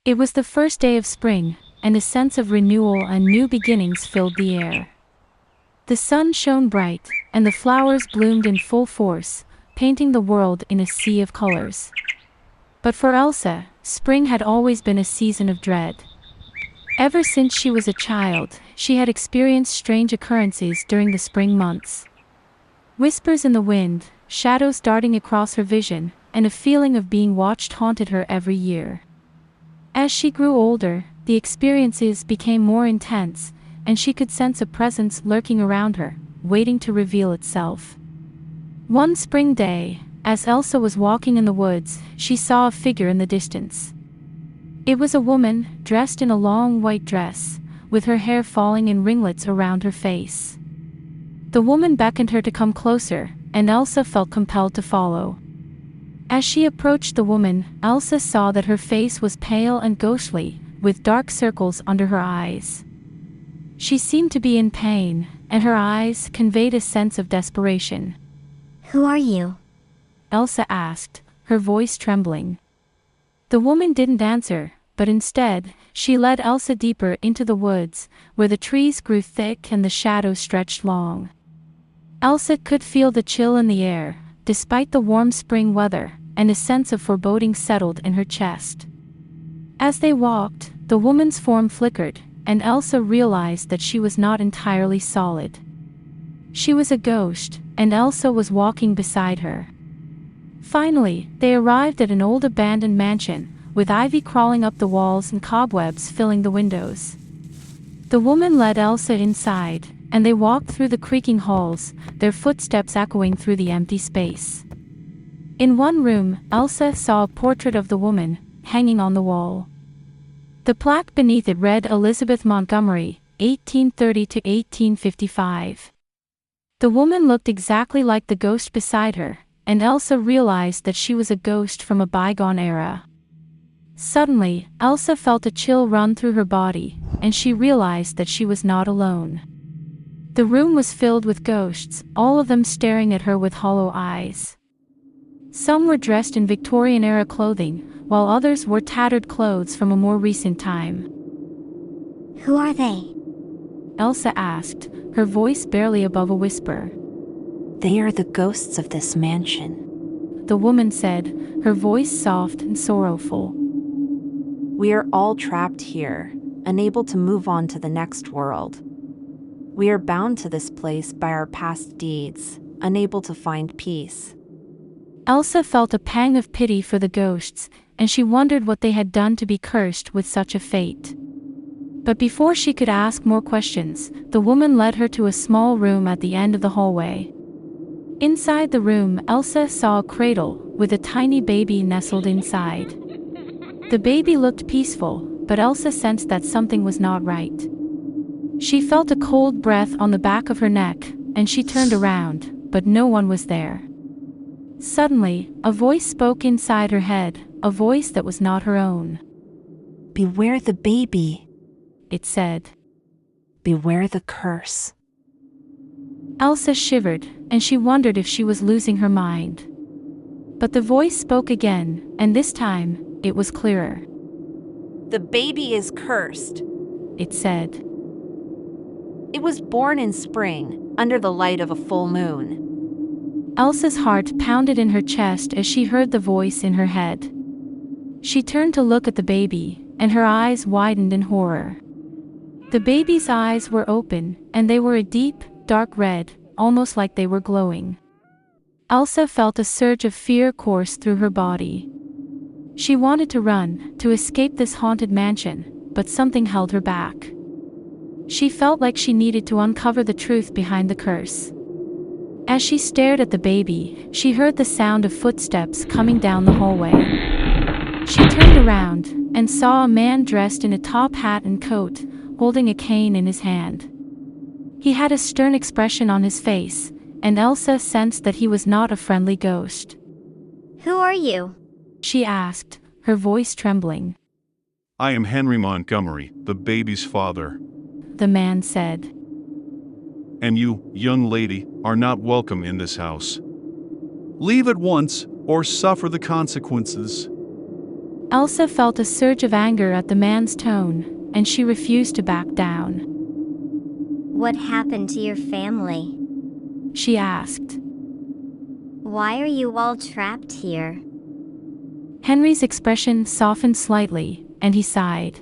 It was the first day of spring, and a sense of renewal and new beginnings filled the air. The sun shone bright, and the flowers bloomed in full force, painting the world in a sea of colors. But for Elsa, spring had always been a season of dread. Ever since she was a child, she had experienced strange occurrences during the spring months. Whispers in the wind, shadows darting across her vision, and a feeling of being watched haunted her every year. As she grew older, the experiences became more intense, and she could sense a presence lurking around her, waiting to reveal itself. One spring day, as Elsa was walking in the woods, she saw a figure in the distance. It was a woman, dressed in a long white dress, with her hair falling in ringlets around her face. The woman beckoned her to come closer, and Elsa felt compelled to follow. As she approached the woman, Elsa saw that her face was pale and ghostly, with dark circles under her eyes. She seemed to be in pain, and her eyes conveyed a sense of desperation. "Who are you?" Elsa asked, her voice trembling. The woman didn't answer, but instead, she led Elsa deeper into the woods, where the trees grew thick and the shadows stretched long. Elsa could feel the chill in the air, despite the warm spring weather, and a sense of foreboding settled in her chest. As they walked, the woman's form flickered, and Elsa realized that she was not entirely solid. She was a ghost, and Elsa was walking beside her. Finally, they arrived at an old abandoned mansion, with ivy crawling up the walls and cobwebs filling the windows. The woman led Elsa inside, and they walked through the creaking halls, their footsteps echoing through the empty space. In one room, Elsa saw a portrait of the woman, hanging on the wall. The plaque beneath it read Elizabeth Montgomery, 1830 to 1855. The woman looked exactly like the ghost beside her, and Elsa realized that she was a ghost from a bygone era. Suddenly, Elsa felt a chill run through her body, and she realized that she was not alone. The room was filled with ghosts, all of them staring at her with hollow eyes. Some were dressed in Victorian-era clothing, while others wore tattered clothes from a more recent time. "Who are they?" Elsa asked, her voice barely above a whisper. "They are the ghosts of this mansion," the woman said, her voice soft and sorrowful. "We are all trapped here, unable to move on to the next world. We are bound to this place by our past deeds, unable to find peace." Elsa felt a pang of pity for the ghosts, and she wondered what they had done to be cursed with such a fate. But before she could ask more questions, the woman led her to a small room at the end of the hallway. Inside the room, Elsa saw a cradle, with a tiny baby nestled inside. The baby looked peaceful, but Elsa sensed that something was not right. She felt a cold breath on the back of her neck, and she turned around, but no one was there. Suddenly, a voice spoke inside her head, a voice that was not her own. "Beware the baby," it said. "Beware the curse." Elsa shivered, and she wondered if she was losing her mind. But the voice spoke again, and this time, it was clearer. "The baby is cursed," it said. "It was born in spring, under the light of a full moon." Elsa's heart pounded in her chest as she heard the voice in her head. She turned to look at the baby, and her eyes widened in horror. The baby's eyes were open, and they were a deep, dark red, almost like they were glowing. Elsa felt a surge of fear course through her body. She wanted to run, to escape this haunted mansion, but something held her back. She felt like she needed to uncover the truth behind the curse. As she stared at the baby, she heard the sound of footsteps coming down the hallway. She turned around, and saw a man dressed in a top hat and coat, holding a cane in his hand. He had a stern expression on his face, and Elsa sensed that he was not a friendly ghost. "Who are you?" she asked, her voice trembling. "I am Henry Montgomery, the baby's father," the man said. "And you, young lady, are not welcome in this house. Leave at once, or suffer the consequences." Elsa felt a surge of anger at the man's tone, and she refused to back down. What happened to your family? She asked. Why are you all trapped here? Henry's expression softened slightly, and he sighed.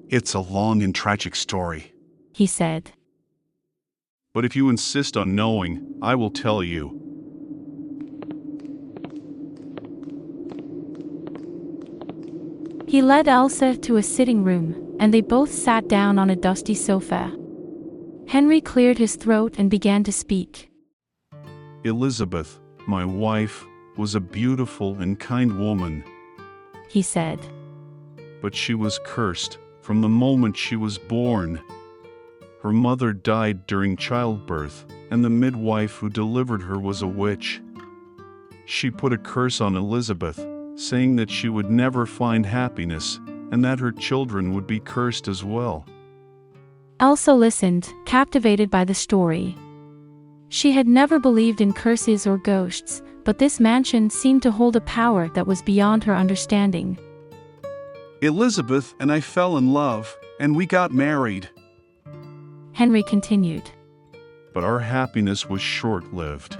It's a long and tragic story. He said. But if you insist on knowing, I will tell you. He led Elsa to a sitting room, and they both sat down on a dusty sofa. Henry cleared his throat and began to speak. Elizabeth, my wife, was a beautiful and kind woman, He said. but she was cursed from the moment she was born. Her mother died during childbirth, and the midwife who delivered her was a witch. She put a curse on Elizabeth, saying that she would never find happiness, and that her children would be cursed as well. Elsa listened, captivated by the story. She had never believed in curses or ghosts, but this mansion seemed to hold a power that was beyond her understanding. Elizabeth and I fell in love, and we got married. Henry continued. But our happiness was short-lived.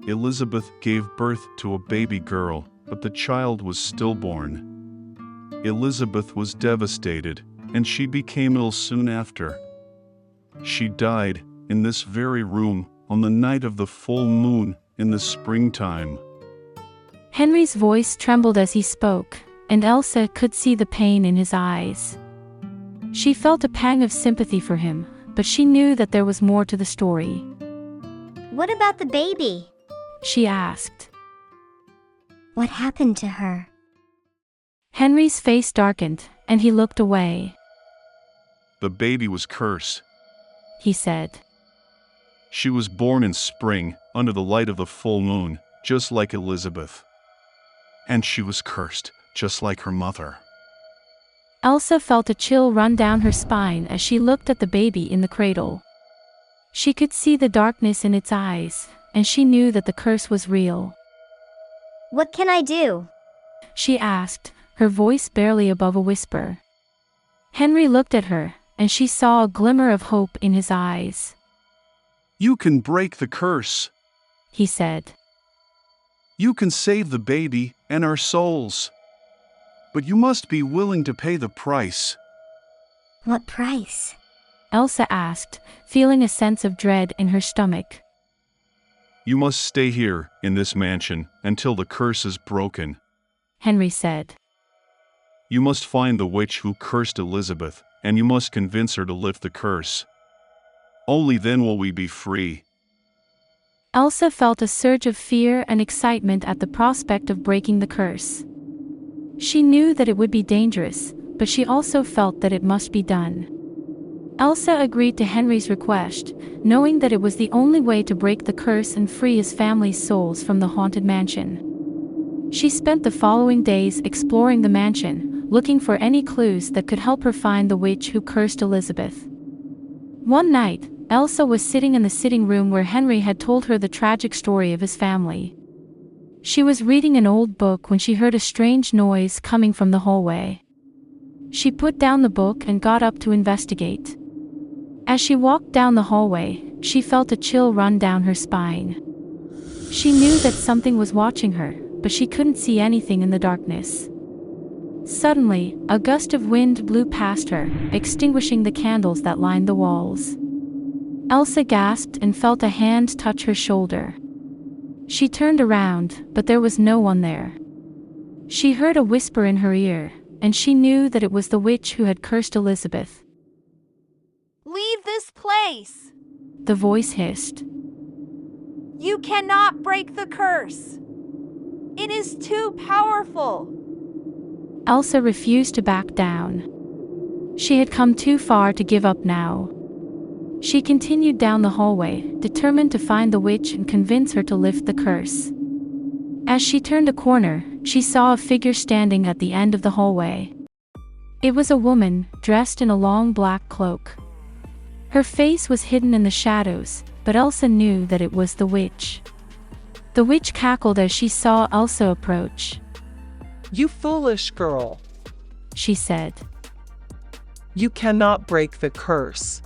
Elizabeth gave birth to a baby girl, but the child was stillborn. Elizabeth was devastated, and she became ill soon after. She died in this very room on the night of the full moon in the springtime. Henry's voice trembled as he spoke, and Elsa could see the pain in his eyes. She felt a pang of sympathy for him, but she knew that there was more to the story. What about the baby? She asked. What happened to her? Henry's face darkened, and he looked away. The baby was cursed. He said. She was born in spring, under the light of the full moon, just like Elizabeth. And she was cursed, just like her mother. Elsa felt a chill run down her spine as she looked at the baby in the cradle. She could see the darkness in its eyes, and she knew that the curse was real. What can I do? She asked, her voice barely above a whisper. Henry looked at her, and she saw a glimmer of hope in his eyes. You can break the curse. He said. You can save the baby and our souls. But you must be willing to pay the price. What price? Elsa asked, feeling a sense of dread in her stomach. You must stay here, in this mansion, until the curse is broken. Henry said. You must find the witch who cursed Elizabeth, and you must convince her to lift the curse. Only then will we be free. Elsa felt a surge of fear and excitement at the prospect of breaking the curse. She knew that it would be dangerous, but she also felt that it must be done. Elsa agreed to Henry's request, knowing that it was the only way to break the curse and free his family's souls from the haunted mansion. She spent the following days exploring the mansion, looking for any clues that could help her find the witch who cursed Elizabeth. One night, Elsa was sitting in the sitting room where Henry had told her the tragic story of his family. She was reading an old book when she heard a strange noise coming from the hallway. She put down the book and got up to investigate. As she walked down the hallway, she felt a chill run down her spine. She knew that something was watching her, but she couldn't see anything in the darkness. Suddenly, a gust of wind blew past her, extinguishing the candles that lined the walls. Elsa gasped and felt a hand touch her shoulder. She turned around, but there was no one there. She heard a whisper in her ear, and she knew that it was the witch who had cursed Elizabeth. Leave this place! The voice hissed. You cannot break the curse! It is too powerful! Elsa refused to back down. She had come too far to give up now. She continued down the hallway, determined to find the witch and convince her to lift the curse. As she turned a corner, she saw a figure standing at the end of the hallway. It was a woman, dressed in a long black cloak. Her face was hidden in the shadows, but Elsa knew that it was the witch. The witch cackled as she saw Elsa approach. You foolish girl. she said. You cannot break the curse.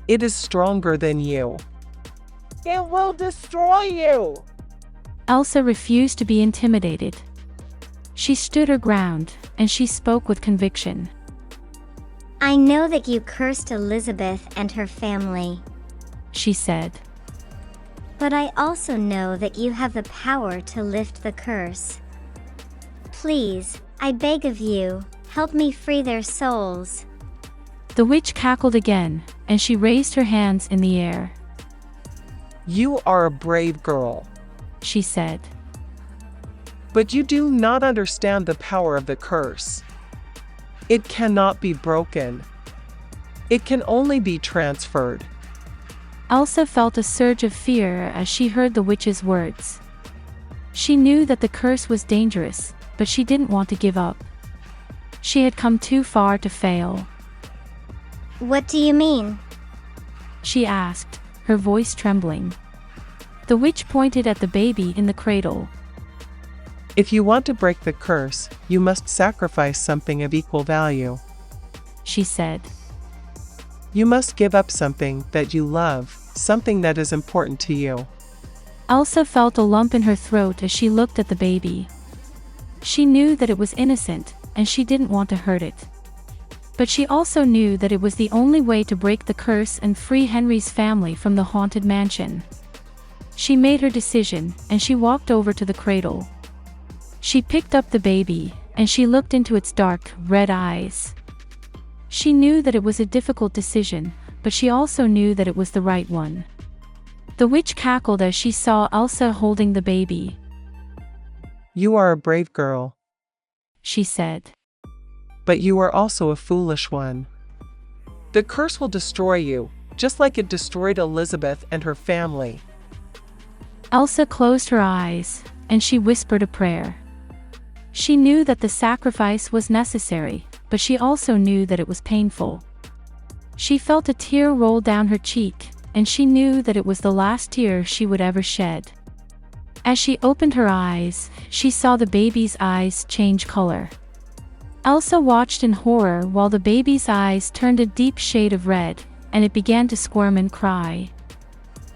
It is stronger than you. It will destroy you. Elsa refused to be intimidated. She stood her ground, and she spoke with conviction. I know that you cursed Elizabeth and her family, she said. but I also know that you have the power to lift the curse. Please, I beg of you, help me free their souls. The witch cackled again, and she raised her hands in the air. You are a brave girl, she said. but you do not understand the power of the curse. It cannot be broken. It can only be transferred. Elsa felt a surge of fear as she heard the witch's words. She knew that the curse was dangerous, but she didn't want to give up. She had come too far to fail. What do you mean? She asked, her voice trembling. The witch pointed at the baby in the cradle. If you want to break the curse, you must sacrifice something of equal value. She said. You must give up something that you love, something that is important to you. Elsa felt a lump in her throat as she looked at the baby. She knew that it was innocent, and she didn't want to hurt it. But she also knew that it was the only way to break the curse and free Henry's family from the haunted mansion. She made her decision, and she walked over to the cradle. She picked up the baby, and she looked into its dark, red eyes. She knew that it was a difficult decision, but she also knew that it was the right one. The witch cackled as she saw Elsa holding the baby. You are a brave girl, she said. but you are also a foolish one. The curse will destroy you, just like it destroyed Elizabeth and her family. Elsa closed her eyes, and she whispered a prayer. She knew that the sacrifice was necessary, but she also knew that it was painful. She felt a tear roll down her cheek, and she knew that it was the last tear she would ever shed. As she opened her eyes, she saw the baby's eyes change color. Elsa watched in horror while the baby's eyes turned a deep shade of red, and it began to squirm and cry.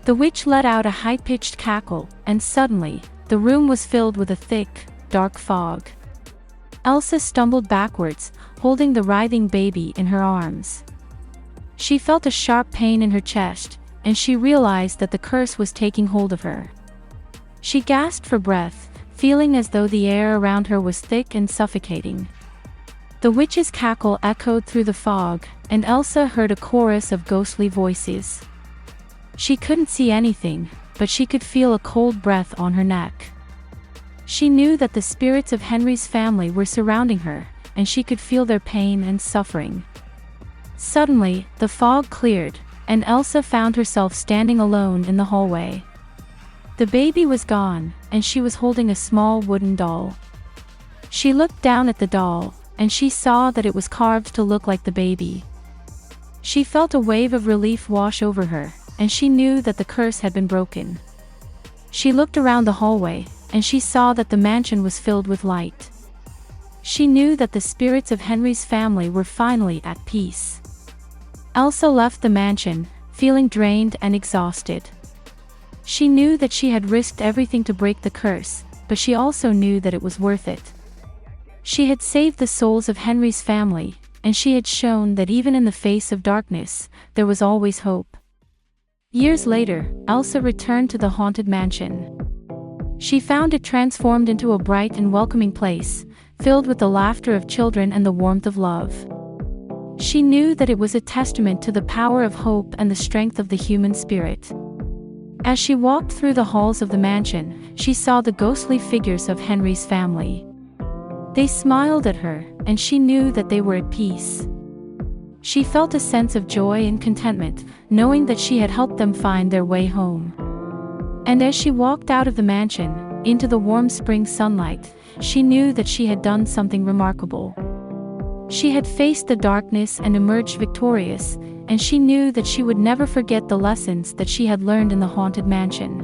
The witch let out a high-pitched cackle, and suddenly, the room was filled with a thick, dark fog. Elsa stumbled backwards, holding the writhing baby in her arms. She felt a sharp pain in her chest, and she realized that the curse was taking hold of her. She gasped for breath, feeling as though the air around her was thick and suffocating. The witch's cackle echoed through the fog, and Elsa heard a chorus of ghostly voices. She couldn't see anything, but she could feel a cold breath on her neck. She knew that the spirits of Henry's family were surrounding her, and she could feel their pain and suffering. Suddenly, the fog cleared, and Elsa found herself standing alone in the hallway. The baby was gone, and she was holding a small wooden doll. She looked down at the doll, and she saw that it was carved to look like the baby. She felt a wave of relief wash over her, and she knew that the curse had been broken. She looked around the hallway, and she saw that the mansion was filled with light. She knew that the spirits of Henry's family were finally at peace. Elsa left the mansion, feeling drained and exhausted. She knew that she had risked everything to break the curse, but she also knew that it was worth it. She had saved the souls of Henry's family, and she had shown that even in the face of darkness, there was always hope. Years later, Elsa returned to the haunted mansion. She found it transformed into a bright and welcoming place, filled with the laughter of children and the warmth of love. She knew that it was a testament to the power of hope and the strength of the human spirit. As she walked through the halls of the mansion, she saw the ghostly figures of Henry's family. They smiled at her, and she knew that they were at peace. She felt a sense of joy and contentment, knowing that she had helped them find their way home. And as she walked out of the mansion, into the warm spring sunlight, she knew that she had done something remarkable. She had faced the darkness and emerged victorious, and she knew that she would never forget the lessons that she had learned in the haunted mansion.